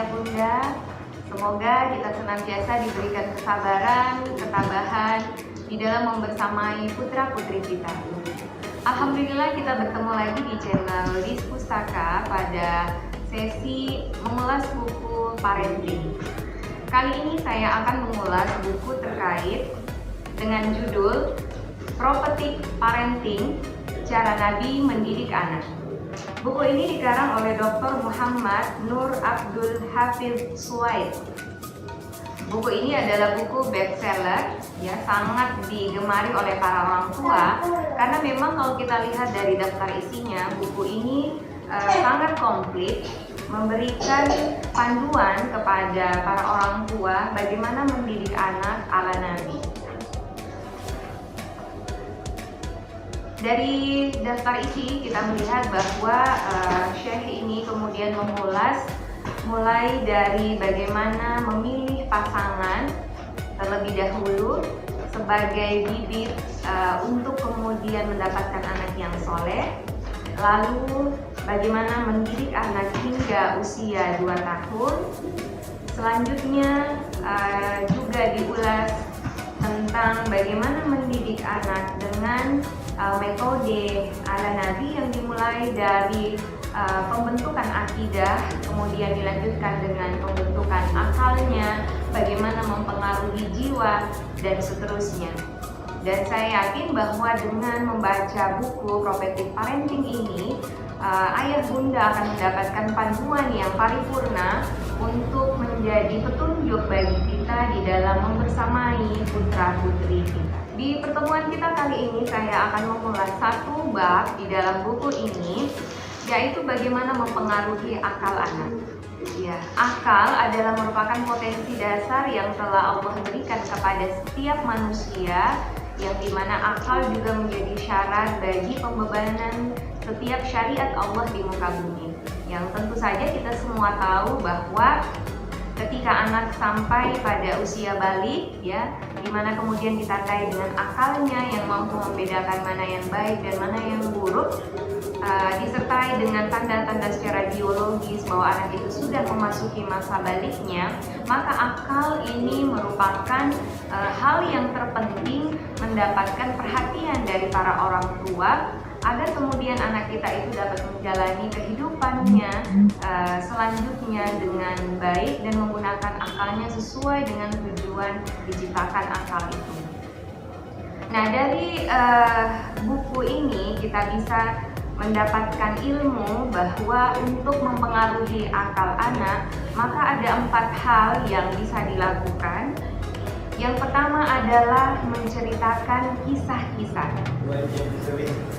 bunda, semoga kita senantiasa diberikan kesabaran, ketabahan di dalam membersamai putra-putri kita. Alhamdulillah kita bertemu lagi di channel Lis Pustaka pada sesi mengulas buku parenting. Kali ini saya akan mengulas buku terkait dengan judul Prophetic Parenting, Cara Nabi Mendidik Anak. Buku ini dikarang oleh Dr. Muhammad Nur Abdul Hafiz Suwaid. Buku ini adalah buku bestseller, ya, sangat digemari oleh para orang tua karena memang kalau kita lihat dari daftar isinya, buku ini sangat komplit, memberikan panduan kepada para orang tua bagaimana mendidik anak ala Nabi. Dari daftar isi kita melihat bahwa Syekh ini kemudian mengulas mulai dari bagaimana memilih pasangan terlebih dahulu sebagai bibit untuk kemudian mendapatkan anak yang soleh, lalu bagaimana mendidik anak hingga usia 2 tahun. Selanjutnya juga diulas tentang bagaimana mendidik anak dengan metode ala Nabi yang dimulai dari pembentukan akidah, kemudian dilanjutkan dengan pembentukan akalnya, bagaimana mempengaruhi jiwa, dan seterusnya. Dan saya yakin bahwa dengan membaca buku Prophetic Parenting ini, ayah bunda akan mendapatkan panduan yang paripurna untuk menjadi petunjuk bagi kita di dalam membersamai putra-putri kita. Di pertemuan kita kali ini saya akan mengulas satu bab di dalam buku ini, yaitu bagaimana mempengaruhi akal anak. Ya, akal adalah merupakan potensi dasar yang telah Allah berikan kepada setiap manusia, yang dimana akal juga menjadi syarat bagi pembebanan setiap syariat Allah di muka bumi. Yang tentu saja kita semua tahu bahwa ketika anak sampai pada usia balik, ya, dimana kemudian ditandai dengan akalnya yang mampu membedakan mana yang baik dan mana yang buruk, disertai dengan tanda-tanda secara biologis bahwa anak itu sudah memasuki masa baliknya, maka akal ini merupakan hal yang terpenting mendapatkan perhatian dari para orang tua agar kemudian anak kita itu dapat menjalani kehidupannya selanjutnya dengan baik dan menggunakan akalnya sesuai dengan tujuan diciptakan akal itu. Nah, dari buku ini kita bisa mendapatkan ilmu bahwa untuk mempengaruhi akal anak, maka ada 4 hal yang bisa dilakukan. Yang pertama adalah menceritakan kisah-kisah.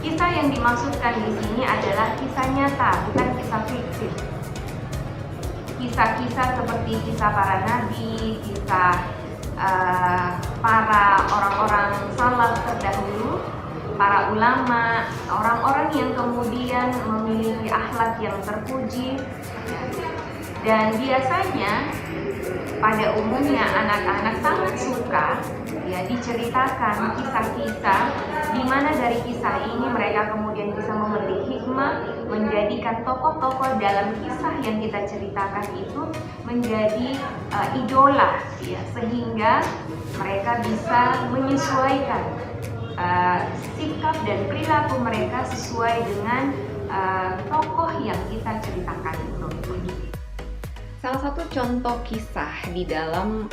Kisah yang dimaksudkan di sini adalah kisah nyata, bukan kisah fiksi. Kisah-kisah seperti kisah para nabi, kisah para orang-orang salaf terdahulu, para ulama, orang-orang yang kemudian memiliki akhlak yang terpuji. Dan biasanya pada umumnya anak-anak sangat suka, ya, diceritakan kisah-kisah di mana dari kisah ini mereka kemudian bisa memetik hikmah, menjadikan tokoh-tokoh dalam kisah yang kita ceritakan itu menjadi idola, ya, sehingga mereka bisa menyesuaikan sikap dan perilaku mereka sesuai dengan tokoh yang kita ceritakan itu. Salah satu contoh kisah di dalam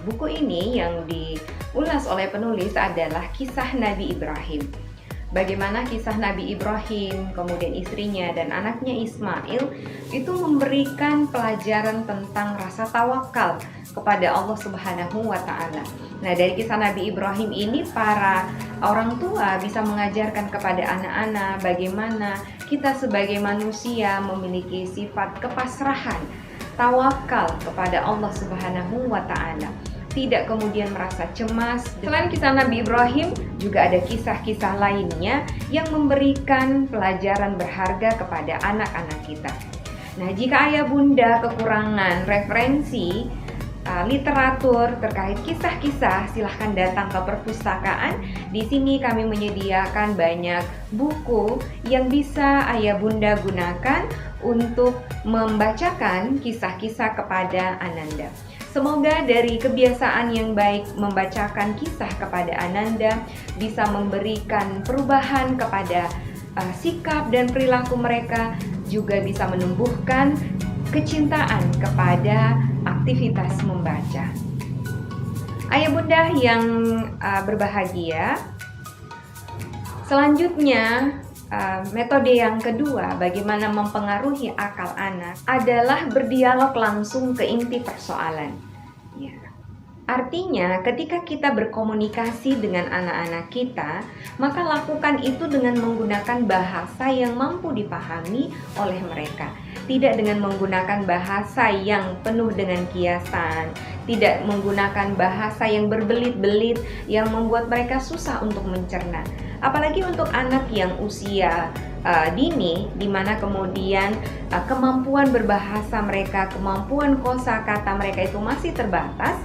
buku ini yang diulas oleh penulis adalah kisah Nabi Ibrahim. Bagaimana kisah Nabi Ibrahim, kemudian istrinya dan anaknya Ismail itu memberikan pelajaran tentang rasa tawakal kepada Allah Subhanahu wa Ta'ala. Nah, dari kisah Nabi Ibrahim ini para orang tua bisa mengajarkan kepada anak-anak bagaimana kita sebagai manusia memiliki sifat kepasrahan, tawakal kepada Allah Subhanahu wa Ta'ala, tidak kemudian merasa cemas. Selain kisah Nabi Ibrahim, juga ada kisah-kisah lainnya yang memberikan pelajaran berharga kepada anak-anak kita. Nah, jika ayah bunda kekurangan referensi literatur terkait kisah-kisah, silahkan datang ke perpustakaan. Di sini kami menyediakan banyak buku yang bisa ayah bunda gunakan untuk membacakan kisah-kisah kepada Ananda. Semoga dari kebiasaan yang baik membacakan kisah kepada Ananda bisa memberikan perubahan kepada sikap dan perilaku mereka, juga bisa menumbuhkan kecintaan kepada aktivitas membaca. Ayah bunda yang berbahagia, selanjutnya metode yang kedua bagaimana mempengaruhi akal anak adalah berdialog langsung ke inti persoalan. Ya. Artinya ketika kita berkomunikasi dengan anak-anak kita, maka lakukan itu dengan menggunakan bahasa yang mampu dipahami oleh mereka. Tidak dengan menggunakan bahasa yang penuh dengan kiasan, tidak menggunakan bahasa yang berbelit-belit yang membuat mereka susah untuk mencerna. Apalagi untuk anak yang usia dini, di mana kemudian kemampuan berbahasa mereka, kemampuan kosakata mereka itu masih terbatas.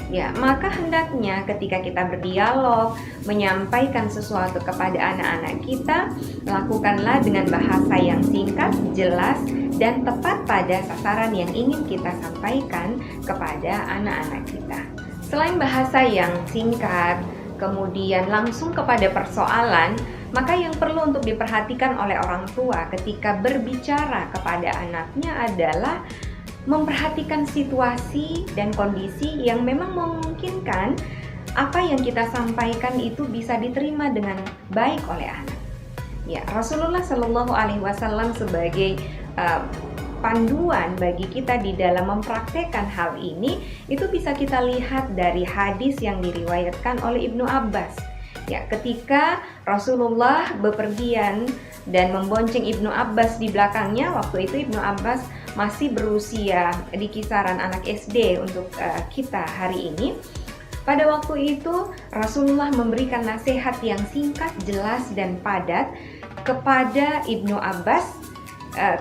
Ya, maka hendaknya ketika kita berdialog, menyampaikan sesuatu kepada anak-anak kita, lakukanlah dengan bahasa yang singkat, jelas, dan tepat pada sasaran yang ingin kita sampaikan kepada anak-anak kita. Selain bahasa yang singkat, kemudian langsung kepada persoalan, maka yang perlu untuk diperhatikan oleh orang tua ketika berbicara kepada anaknya adalah memperhatikan situasi dan kondisi yang memang memungkinkan apa yang kita sampaikan itu bisa diterima dengan baik oleh anak. Ya, Rasulullah Shallallahu Alaihi Wasallam sebagai panduan bagi kita di dalam mempraktekkan hal ini itu bisa kita lihat dari hadis yang diriwayatkan oleh Ibnu Abbas. Ya, ketika Rasulullah bepergian dan membonceng Ibnu Abbas di belakangnya, waktu itu Ibnu Abbas masih berusia di kisaran anak SD untuk kita hari ini. Pada waktu itu Rasulullah memberikan nasihat yang singkat, jelas, dan padat kepada Ibnu Abbas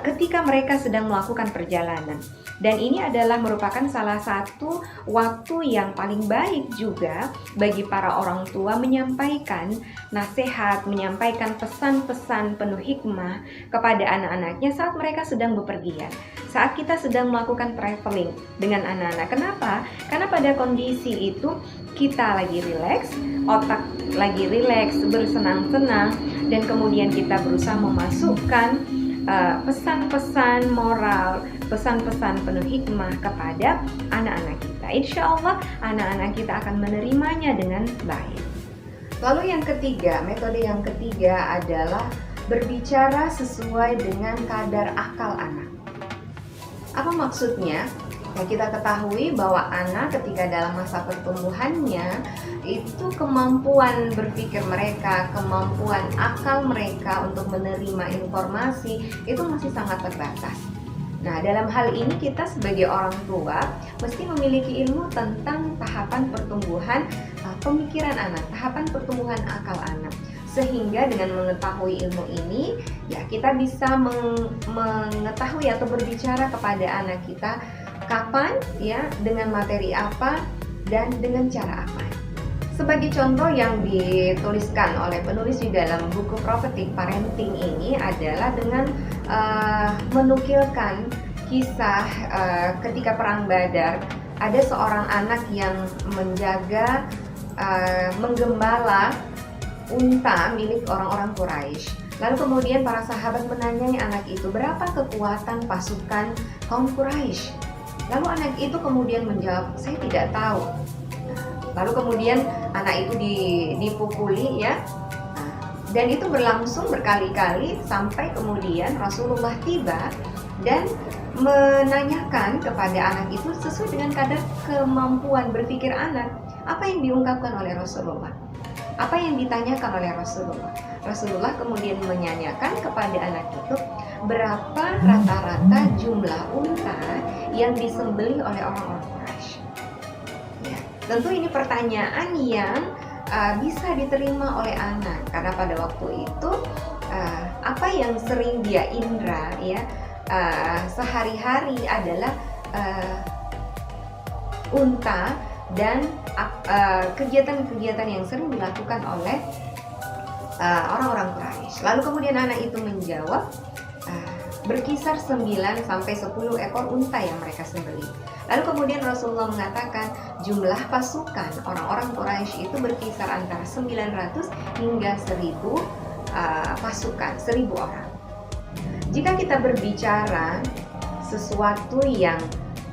ketika mereka sedang melakukan perjalanan. Dan ini adalah merupakan salah satu waktu yang paling baik juga bagi para orang tua menyampaikan nasihat, menyampaikan pesan-pesan penuh hikmah kepada anak-anaknya saat mereka sedang bepergian. Saat kita sedang melakukan traveling dengan anak-anak. Kenapa? Karena pada kondisi itu kita lagi rileks, otak lagi rileks, bersenang-senang, dan kemudian kita berusaha memasukkan pesan-pesan moral, pesan-pesan penuh hikmah kepada anak-anak kita. Insya Allah anak-anak kita akan menerimanya dengan baik. Lalu yang ketiga, metode yang ketiga adalah berbicara sesuai dengan kadar akal anak. Apa maksudnya? Ya, kita ketahui bahwa anak ketika dalam masa pertumbuhannya itu kemampuan berpikir mereka, kemampuan akal mereka untuk menerima informasi itu masih sangat terbatas. Nah, dalam hal ini kita sebagai orang tua mesti memiliki ilmu tentang tahapan pertumbuhan pemikiran anak, tahapan pertumbuhan akal anak. Sehingga dengan mengetahui ilmu ini, ya kita bisa mengetahui atau berbicara kepada anak kita kapan, ya, dengan materi apa, dan dengan cara apa. Sebagai contoh yang dituliskan oleh penulis di dalam buku Prophetic Parenting ini adalah dengan menukilkan kisah ketika Perang Badar. Ada seorang anak yang menjaga, menggembala unta milik orang-orang Quraisy. Lalu kemudian para sahabat menanyai anak itu, berapa kekuatan pasukan kaum Quraisy? Lalu anak itu kemudian menjawab, saya tidak tahu. Lalu kemudian anak itu dipukuli, ya. Dan itu berlangsung berkali-kali sampai kemudian Rasulullah tiba dan menanyakan kepada anak itu sesuai dengan kadar kemampuan berpikir anak. Apa yang diungkapkan oleh Rasulullah? Apa yang ditanyakan oleh Rasulullah? Rasulullah kemudian menyanyikan kepada anak itu, berapa rata-rata jumlah unta yang disembelih oleh orang-orang Quraisy? Ya, tentu ini pertanyaan yang bisa diterima oleh anak, karena pada waktu itu apa yang sering dia indra, ya, sehari-hari adalah unta dan kegiatan-kegiatan yang sering dilakukan oleh orang-orang Quraisy. Lalu kemudian anak itu menjawab, berkisar 9 sampai 10 ekor unta yang mereka sembelih. Lalu kemudian Rasulullah mengatakan jumlah pasukan orang-orang Quraisy itu berkisar antara 900 hingga 1000 pasukan, 1000 orang. Jika kita berbicara sesuatu yang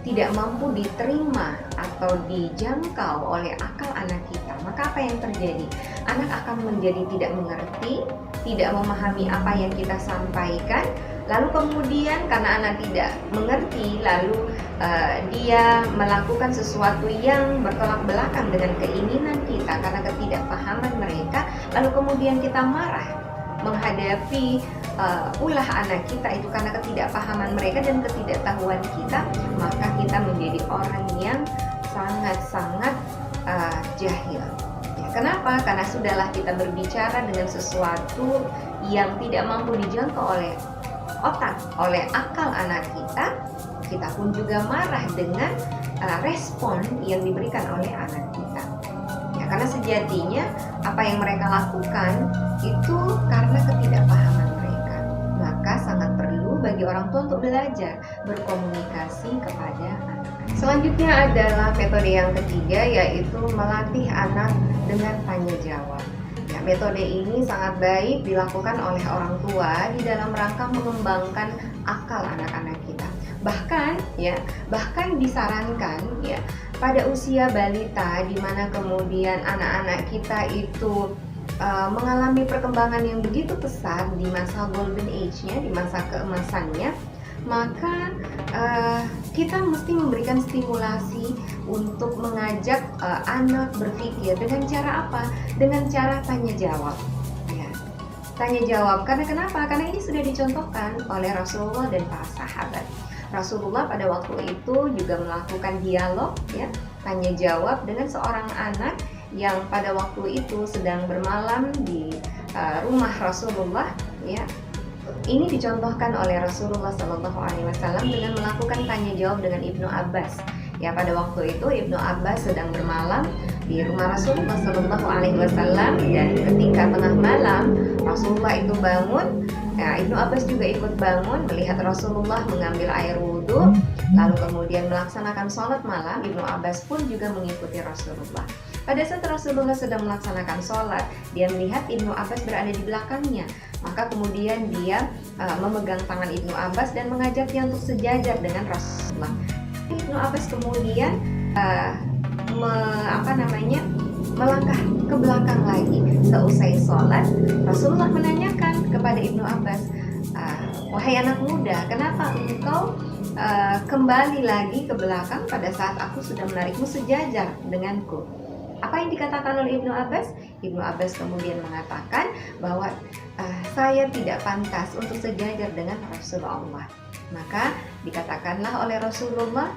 tidak mampu diterima atau dijangkau oleh akal anak kita, maka apa yang terjadi? Anak akan menjadi tidak mengerti, tidak memahami apa yang kita sampaikan. Lalu kemudian karena anak tidak mengerti, lalu dia melakukan sesuatu yang bertolak belakang dengan keinginan kita karena ketidakpahaman mereka. Lalu kemudian kita marah menghadapi ulah anak kita itu karena ketidakpahaman mereka dan ketidaktahuan kita, maka kita menjadi orang yang sangat-sangat jahil. Ya, kenapa? Karena sudahlah kita berbicara dengan sesuatu yang tidak mampu dijangkau oleh otak, oleh akal anak kita, kita pun juga marah dengan respon yang diberikan oleh anak kita. Ya, karena sejatinya apa yang mereka lakukan itu karena ketidakpahaman mereka. Maka sangat perlu bagi orang tua untuk belajar berkomunikasi kepada anak. Selanjutnya adalah metode yang ketiga, yaitu melatih anak dengan tanya jawab. Ya, metode ini sangat baik dilakukan oleh orang tua di dalam rangka mengembangkan akal anak-anak kita. Bahkan disarankan ya pada usia balita, di mana kemudian anak-anak kita itu mengalami perkembangan yang begitu pesat di masa golden age-nya, di masa keemasannya, maka kita mesti memberikan stimulasi untuk mengajak anak berpikir dengan cara apa? Dengan cara tanya jawab. Ya, tanya jawab. Karena kenapa? Karena ini sudah dicontohkan oleh Rasulullah dan para sahabat. Rasulullah pada waktu itu juga melakukan dialog, ya, tanya jawab dengan seorang anak yang pada waktu itu sedang bermalam di rumah Rasulullah, ya. Ini dicontohkan oleh Rasulullah SAW dengan melakukan tanya jawab dengan Ibnu Abbas. Ya, pada waktu itu Ibnu Abbas sedang bermalam di rumah Rasulullah SAW, dan ketika tengah malam Rasulullah itu bangun. Ya, Ibnu Abbas juga ikut bangun melihat Rasulullah mengambil air wudhu, lalu kemudian melaksanakan sholat malam. Ibnu Abbas pun juga mengikuti Rasulullah. Pada saat Rasulullah sedang melaksanakan sholat, dia melihat Ibnu Abbas berada di belakangnya. Maka kemudian dia memegang tangan Ibnu Abbas dan mengajaknya untuk sejajar dengan Rasulullah. Ibnu Abbas kemudian melangkah ke belakang lagi. Seusai sholat, Rasulullah menanyakan kepada Ibnu Abbas, wahai anak muda, kenapa engkau kembali lagi ke belakang pada saat aku sudah menarikmu sejajar denganku? Apa yang dikatakan oleh Ibnu Abbas? Ibnu Abbas kemudian mengatakan bahwa saya tidak pantas untuk sejajar dengan Rasulullah. Maka dikatakanlah oleh Rasulullah,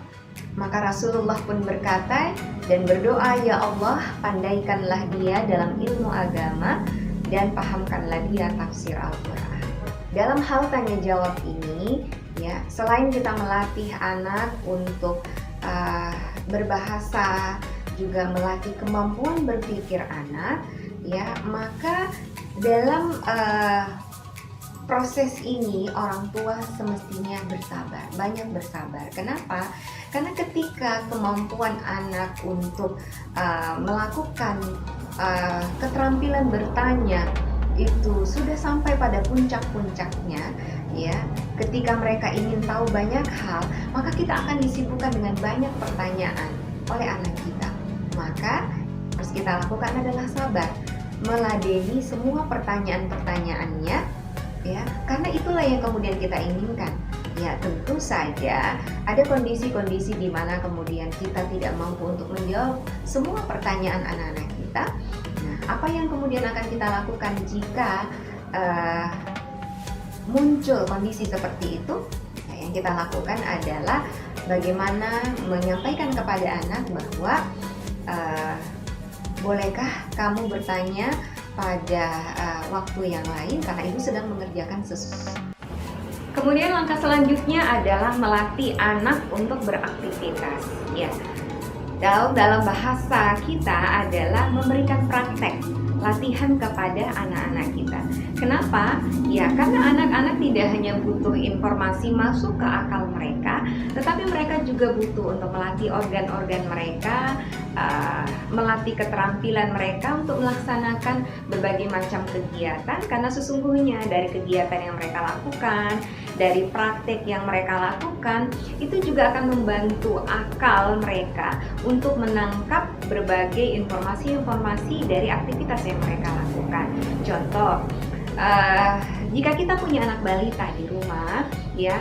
maka Rasulullah pun berkata dan berdoa, ya Allah, pandaikanlah dia dalam ilmu agama dan pahamkanlah dia tafsir Al-Quran. Dalam hal tanya jawab ini, ya, selain kita melatih anak untuk berbahasa, juga melatih kemampuan berpikir anak, ya, maka dalam proses ini orang tua semestinya bersabar, banyak bersabar. Kenapa? Karena ketika kemampuan anak untuk melakukan keterampilan bertanya itu sudah sampai pada puncak-puncaknya, ya, ketika mereka ingin tahu banyak hal, maka kita akan disibukkan dengan banyak pertanyaan oleh anak kita. Maka harus kita lakukan adalah sabar, meladeni semua pertanyaan-pertanyaannya, ya, karena itulah yang kemudian kita inginkan. Ya, tentu saja ada kondisi-kondisi di mana kemudian kita tidak mampu untuk menjawab semua pertanyaan anak-anak kita. Nah, apa yang kemudian akan kita lakukan jika muncul kondisi seperti itu? Nah, yang kita lakukan adalah bagaimana menyampaikan kepada anak bahwa bolehkah kamu bertanya pada waktu yang lain karena ibu sedang mengerjakan sesuatu. Kemudian langkah selanjutnya adalah melatih anak untuk beraktivitas. Ya, dalam bahasa kita adalah memberikan praktek, latihan kepada anak-anak kita. Kenapa? Ya karena anak-anak tidak hanya butuh informasi masuk ke akal mereka, tetapi mereka juga butuh untuk melatih organ-organ mereka, melatih keterampilan mereka untuk melaksanakan berbagai macam kegiatan. Karena sesungguhnya dari kegiatan yang mereka lakukan, dari praktek yang mereka lakukan, itu juga akan membantu akal mereka untuk menangkap berbagai informasi-informasi dari aktivitas yang mereka lakukan. Contoh, jika kita punya anak balita di rumah, ya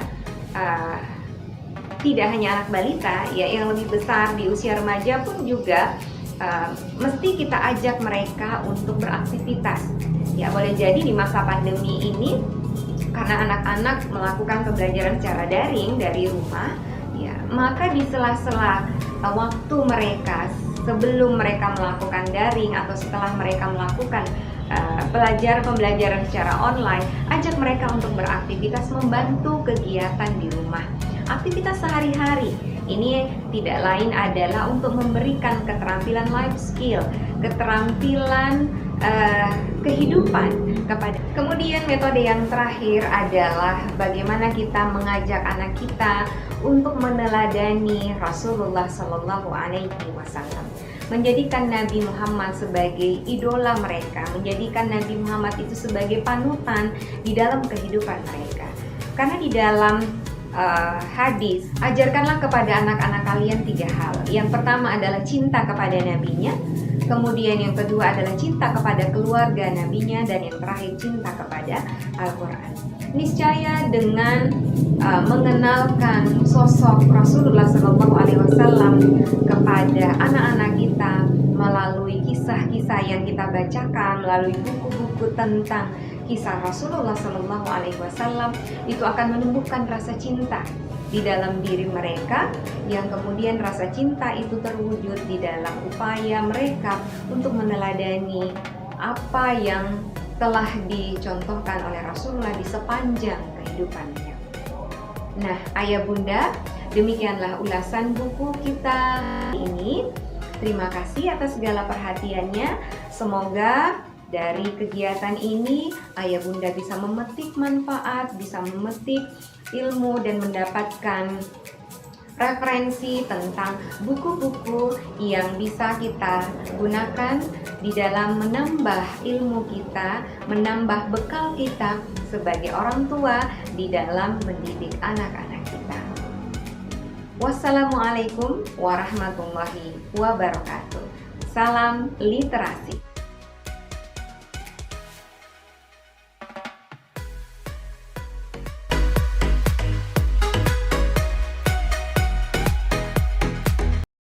tidak hanya anak balita, ya yang lebih besar di usia remaja pun juga mesti kita ajak mereka untuk beraktivitas. Ya boleh jadi di masa pandemi ini karena anak-anak melakukan pembelajaran secara daring dari rumah, ya maka di sela-sela waktu mereka sebelum mereka melakukan daring atau setelah mereka melakukan pembelajaran secara online, ajak mereka untuk beraktivitas membantu kegiatan di rumah. Aktivitas sehari-hari ini tidak lain adalah untuk memberikan keterampilan life skill, keterampilan kehidupan kepada. Kemudian metode yang terakhir adalah bagaimana kita mengajak anak kita untuk meneladani Rasulullah Shallallahu Alaihi Wasallam, menjadikan Nabi Muhammad sebagai idola mereka, menjadikan Nabi Muhammad itu sebagai panutan di dalam kehidupan mereka. Karena di dalam hadis, ajarkanlah kepada anak-anak kalian 3 hal. Yang pertama adalah cinta kepada nabinya, kemudian yang kedua adalah cinta kepada keluarga nabinya, dan yang terakhir cinta kepada Al-Quran. Niscaya dengan mengenalkan sosok Rasulullah SAW kepada anak-anak kita melalui kisah-kisah yang kita bacakan, melalui buku-buku tentang kisah Rasulullah SAW, itu akan menumbuhkan rasa cinta di dalam diri mereka, yang kemudian rasa cinta itu terwujud di dalam upaya mereka untuk meneladani apa yang telah dicontohkan oleh Rasulullah di sepanjang kehidupannya. Nah, ayah bunda, demikianlah ulasan buku kita ini. Terima kasih atas segala perhatiannya. Semoga dari kegiatan ini ayah bunda bisa memetik manfaat, bisa memetik ilmu dan mendapatkan referensi tentang buku-buku yang bisa kita gunakan di dalam menambah ilmu kita, menambah bekal kita sebagai orang tua di dalam mendidik anak-anak kita. Wassalamualaikum warahmatullahi wabarakatuh. Salam literasi.